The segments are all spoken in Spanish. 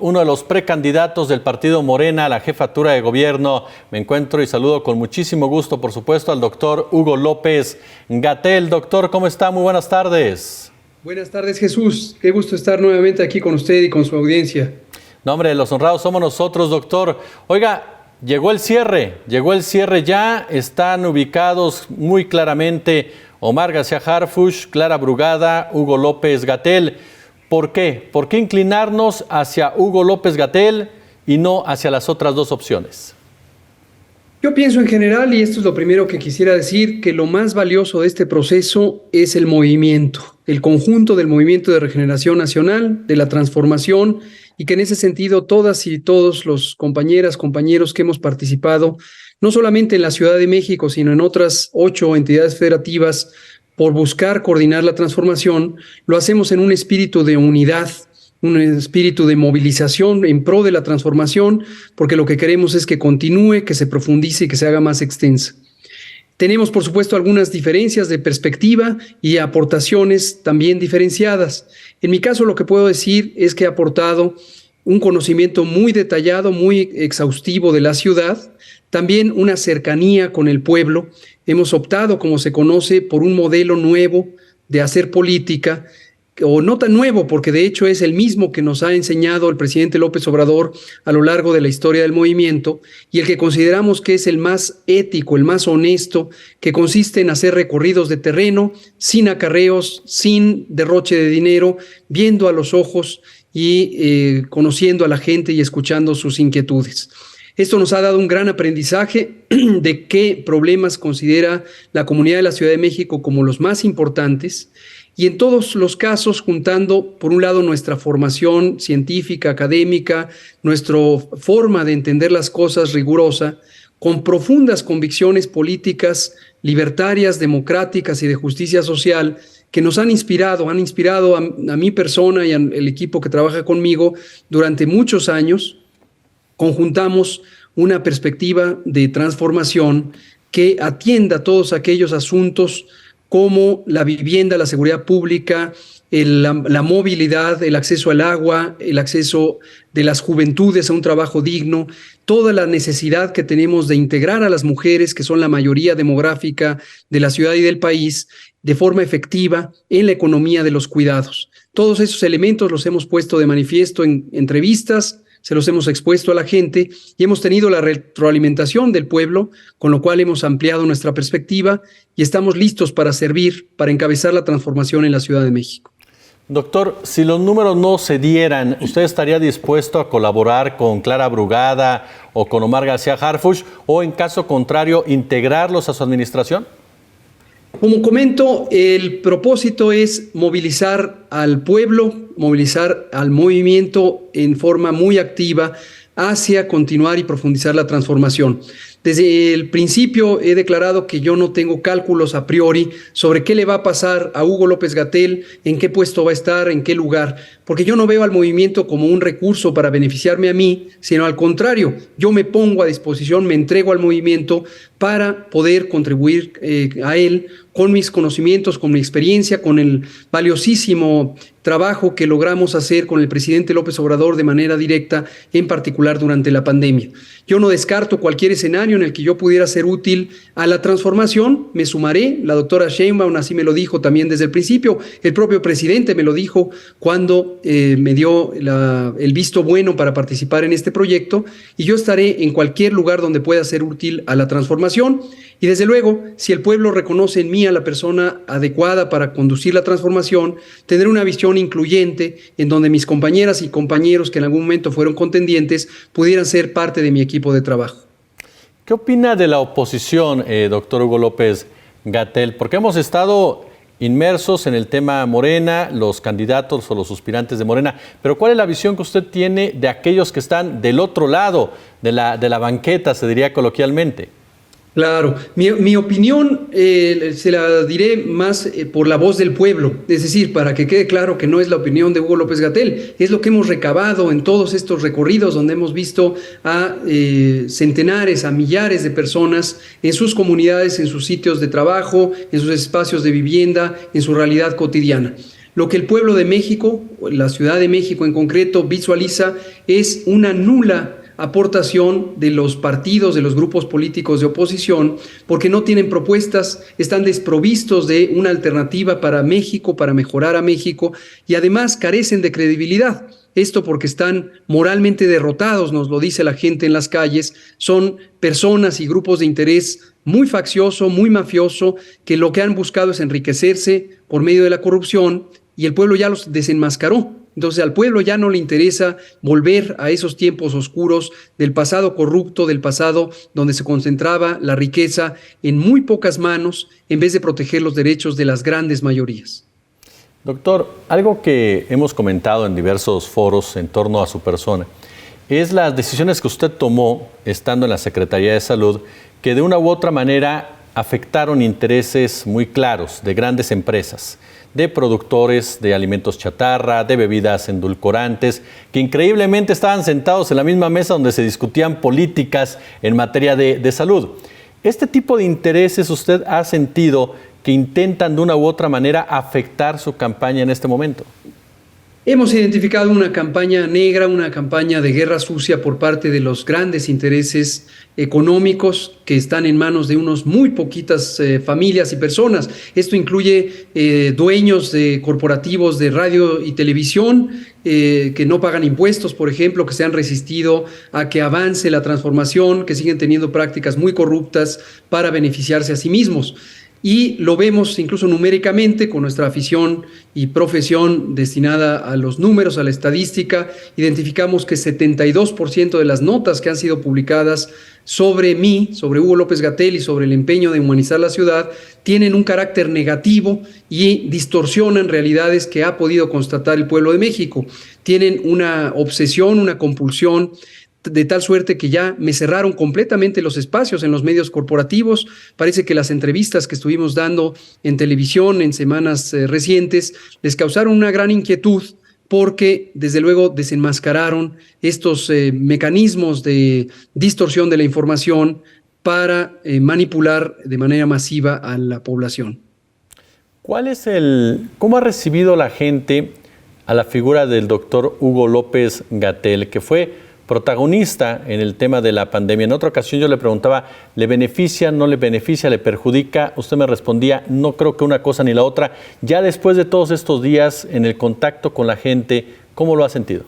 uno de los precandidatos del partido Morena a la jefatura de gobierno. Me encuentro y saludo con muchísimo gusto, por supuesto, al doctor Hugo López-Gatell. Doctor, ¿cómo está? Muy buenas tardes. Buenas tardes, Jesús. Qué gusto estar nuevamente aquí con usted y con su audiencia. No, hombre, los honrados somos nosotros, doctor. Oiga, llegó el cierre ya. Están ubicados muy claramente Omar García Harfuch, Clara Brugada, Hugo López-Gatell. ¿Por qué? ¿Por qué inclinarnos hacia Hugo López-Gatell y no hacia las otras dos opciones? Yo pienso en general, y esto es lo primero que quisiera decir, que lo más valioso de este proceso es el movimiento, el conjunto del movimiento de regeneración nacional, de la transformación, y que en ese sentido todas y todos los compañeros que hemos participado, no solamente en la Ciudad de México, sino en otras 8 entidades federativas, por buscar coordinar la transformación, lo hacemos en un espíritu de unidad, un espíritu de movilización en pro de la transformación, porque lo que queremos es que continúe, que se profundice y que se haga más extensa. Tenemos, por supuesto, algunas diferencias de perspectiva y aportaciones también diferenciadas. En mi caso, lo que puedo decir es que he aportado un conocimiento muy detallado, muy exhaustivo de la ciudad, también una cercanía con el pueblo. Hemos optado, como se conoce, por un modelo nuevo de hacer política, o no tan nuevo, porque de hecho es el mismo que nos ha enseñado el presidente López Obrador a lo largo de la historia del movimiento, y el que consideramos que es el más ético, el más honesto, que consiste en hacer recorridos de terreno, sin acarreos, sin derroche de dinero, viendo a los ojos y conociendo a la gente y escuchando sus inquietudes. Esto nos ha dado un gran aprendizaje de qué problemas considera la comunidad de la Ciudad de México como los más importantes, y en todos los casos juntando, por un lado, nuestra formación científica, académica, nuestra forma de entender las cosas rigurosa, con profundas convicciones políticas, libertarias, democráticas y de justicia social, que nos han inspirado a mi persona y al equipo que trabaja conmigo durante muchos años. Conjuntamos una perspectiva de transformación que atienda todos aquellos asuntos como la vivienda, la seguridad pública, la movilidad, el acceso al agua, el acceso de las juventudes a un trabajo digno, toda la necesidad que tenemos de integrar a las mujeres, que son la mayoría demográfica de la ciudad y del país, de forma efectiva en la economía de los cuidados. Todos esos elementos los hemos puesto de manifiesto en entrevistas, se los hemos expuesto a la gente y hemos tenido la retroalimentación del pueblo, con lo cual hemos ampliado nuestra perspectiva y estamos listos para servir, para encabezar la transformación en la Ciudad de México. Doctor, si los números no se dieran, ¿usted estaría dispuesto a colaborar con Clara Brugada o con Omar García Harfuch o, en caso contrario, integrarlos a su administración? Como comento, el propósito es movilizar al pueblo, movilizar al movimiento en forma muy activa hacia continuar y profundizar la transformación. Desde el principio he declarado que yo no tengo cálculos a priori sobre qué le va a pasar a Hugo López-Gatell, en qué puesto va a estar, en qué lugar, porque yo no veo al movimiento como un recurso para beneficiarme a mí, sino al contrario, yo me pongo a disposición, me entrego al movimiento para poder contribuir a él con mis conocimientos, con mi experiencia, con el valiosísimo trabajo que logramos hacer con el presidente López Obrador de manera directa, en particular durante la pandemia. Yo no descarto cualquier escenario en el que yo pudiera ser útil a la transformación, me sumaré. La doctora Sheinbaum así me lo dijo también desde el principio, el propio presidente me lo dijo cuando me dio el visto bueno para participar en este proyecto, y yo estaré en cualquier lugar donde pueda ser útil a la transformación. Y desde luego, si el pueblo reconoce en mí a la persona adecuada para conducir la transformación, tener una visión incluyente en donde mis compañeras y compañeros que en algún momento fueron contendientes pudieran ser parte de mi equipo de trabajo. ¿Qué opina de la oposición, doctor Hugo López-Gatell? Porque hemos estado inmersos en el tema Morena, los candidatos o los aspirantes de Morena, pero ¿cuál es la visión que usted tiene de aquellos que están del otro lado de la banqueta, se diría coloquialmente? Claro, mi opinión se la diré más por la voz del pueblo, es decir, para que quede claro que no es la opinión de Hugo López-Gatell, es lo que hemos recabado en todos estos recorridos donde hemos visto a centenares, a millares de personas en sus comunidades, en sus sitios de trabajo, en sus espacios de vivienda, en su realidad cotidiana. Lo que el pueblo de México, la Ciudad de México en concreto, visualiza es una nula aportación de los partidos, de los grupos políticos de oposición, porque no tienen propuestas, están desprovistos de una alternativa para México, para mejorar a México, y además carecen de credibilidad. Esto porque están moralmente derrotados, nos lo dice la gente en las calles, son personas y grupos de interés muy faccioso, muy mafioso, que lo que han buscado es enriquecerse por medio de la corrupción, y el pueblo ya los desenmascaró. Entonces al pueblo ya no le interesa volver a esos tiempos oscuros del pasado corrupto, del pasado donde se concentraba la riqueza en muy pocas manos en vez de proteger los derechos de las grandes mayorías. Doctor, algo que hemos comentado en diversos foros en torno a su persona es las decisiones que usted tomó estando en la Secretaría de Salud, que de una u otra manera afectaron intereses muy claros de grandes empresas, de productores de alimentos chatarra, de bebidas endulcorantes, que increíblemente estaban sentados en la misma mesa donde se discutían políticas en materia de salud. ¿Este tipo de intereses usted ha sentido que intentan de una u otra manera afectar su campaña en este momento? Hemos identificado una campaña negra, una campaña de guerra sucia por parte de los grandes intereses económicos que están en manos de unos muy poquitas familias y personas. Esto incluye dueños de corporativos de radio y televisión que no pagan impuestos, por ejemplo, que se han resistido a que avance la transformación, que siguen teniendo prácticas muy corruptas para beneficiarse a sí mismos. Y lo vemos incluso numéricamente con nuestra afición y profesión destinada a los números, a la estadística. Identificamos que 72% de las notas que han sido publicadas sobre mí, sobre Hugo López-Gatell y sobre el empeño de humanizar la ciudad, tienen un carácter negativo y distorsionan realidades que ha podido constatar el pueblo de México. Tienen una obsesión, una compulsión, de tal suerte que ya me cerraron completamente los espacios en los medios corporativos. Parece que las entrevistas que estuvimos dando en televisión en semanas recientes les causaron una gran inquietud porque desde luego desenmascararon estos mecanismos de distorsión de la información para manipular de manera masiva a la población. ¿Cómo ha recibido la gente a la figura del doctor Hugo López-Gatell, que fue protagonista en el tema de la pandemia? En otra ocasión yo le preguntaba, ¿le beneficia, no le beneficia, le perjudica? Usted me respondía, no creo que una cosa ni la otra. Ya después de todos estos días en el contacto con la gente, ¿cómo lo ha sentido?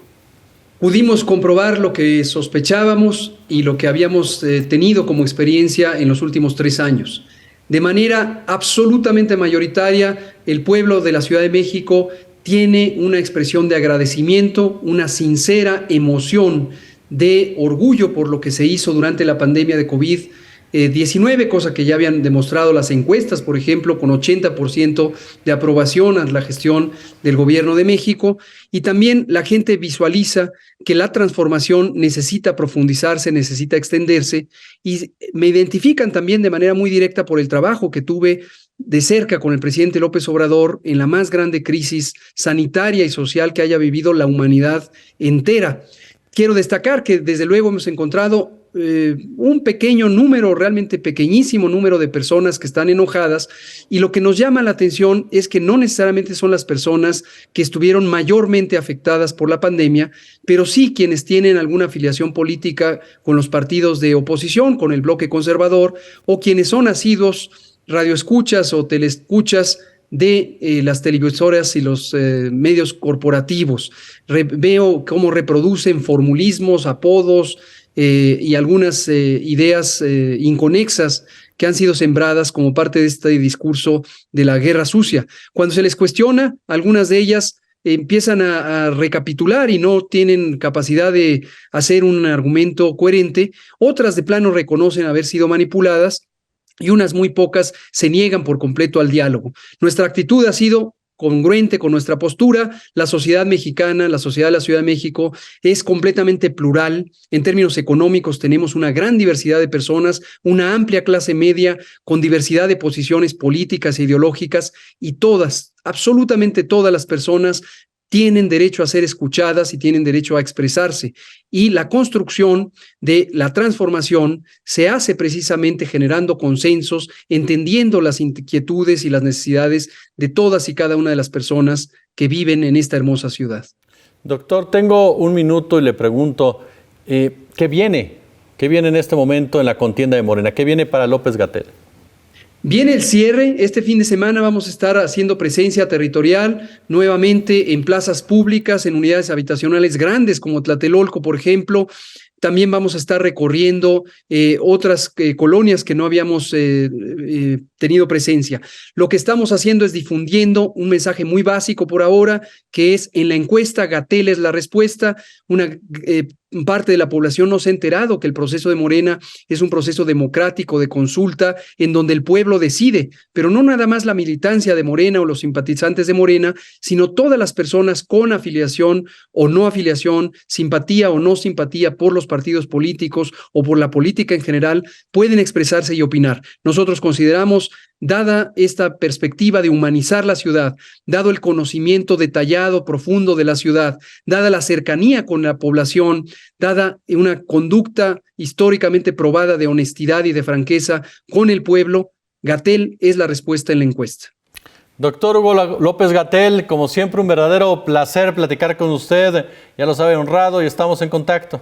Pudimos comprobar lo que sospechábamos y lo que habíamos tenido como experiencia en los últimos 3 años. De manera absolutamente mayoritaria, el pueblo de la Ciudad de México tiene una expresión de agradecimiento, una sincera emoción de orgullo por lo que se hizo durante la pandemia de COVID-19, cosa que ya habían demostrado las encuestas, por ejemplo, con 80% de aprobación a la gestión del gobierno de México. Y también la gente visualiza que la transformación necesita profundizarse, necesita extenderse, y me identifican también de manera muy directa por el trabajo que tuve de cerca con el presidente López Obrador en la más grande crisis sanitaria y social que haya vivido la humanidad entera. Quiero destacar que desde luego hemos encontrado un pequeño número, realmente pequeñísimo número de personas que están enojadas, y lo que nos llama la atención es que no necesariamente son las personas que estuvieron mayormente afectadas por la pandemia, pero sí quienes tienen alguna afiliación política con los partidos de oposición, con el bloque conservador, o quienes son asiduos radioescuchas o teleescuchas de las televisoras y los medios corporativos. Veo cómo reproducen formulismos, apodos y algunas ideas inconexas que han sido sembradas como parte de este discurso de la guerra sucia. Cuando se les cuestiona, algunas de ellas empiezan a recapitular y no tienen capacidad de hacer un argumento coherente. Otras de plano reconocen haber sido manipuladas y unas muy pocas se niegan por completo al diálogo. Nuestra actitud ha sido congruente con nuestra postura. La sociedad mexicana, la sociedad de la Ciudad de México es completamente plural. En términos económicos tenemos una gran diversidad de personas, una amplia clase media con diversidad de posiciones políticas e ideológicas, y todas, absolutamente todas las personas tienen derecho a ser escuchadas y tienen derecho a expresarse. Y la construcción de la transformación se hace precisamente generando consensos, entendiendo las inquietudes y las necesidades de todas y cada una de las personas que viven en esta hermosa ciudad. Doctor, tengo un minuto y le pregunto, ¿qué viene? ¿Qué viene en este momento en la contienda de Morena? ¿Qué viene para López-Gatell? Viene el cierre. Este fin de semana vamos a estar haciendo presencia territorial nuevamente en plazas públicas, en unidades habitacionales grandes como Tlatelolco, por ejemplo. También vamos a estar recorriendo otras colonias que no habíamos tenido presencia. Lo que estamos haciendo es difundiendo un mensaje muy básico por ahora, que es en la encuesta Gatell es la respuesta. Una parte de la población no se ha enterado que el proceso de Morena es un proceso democrático de consulta en donde el pueblo decide, pero no nada más la militancia de Morena o los simpatizantes de Morena, sino todas las personas con afiliación o no afiliación, simpatía o no simpatía por los partidos políticos o por la política en general, pueden expresarse y opinar. Nosotros consideramos, dada esta perspectiva de humanizar la ciudad, dado el conocimiento detallado, profundo de la ciudad, dada la cercanía con la población, dada una conducta históricamente probada de honestidad y de franqueza con el pueblo, Gatell es la respuesta en la encuesta. Doctor Hugo López-Gatell, como siempre, un verdadero placer platicar con usted. Ya lo sabe, honrado, y estamos en contacto.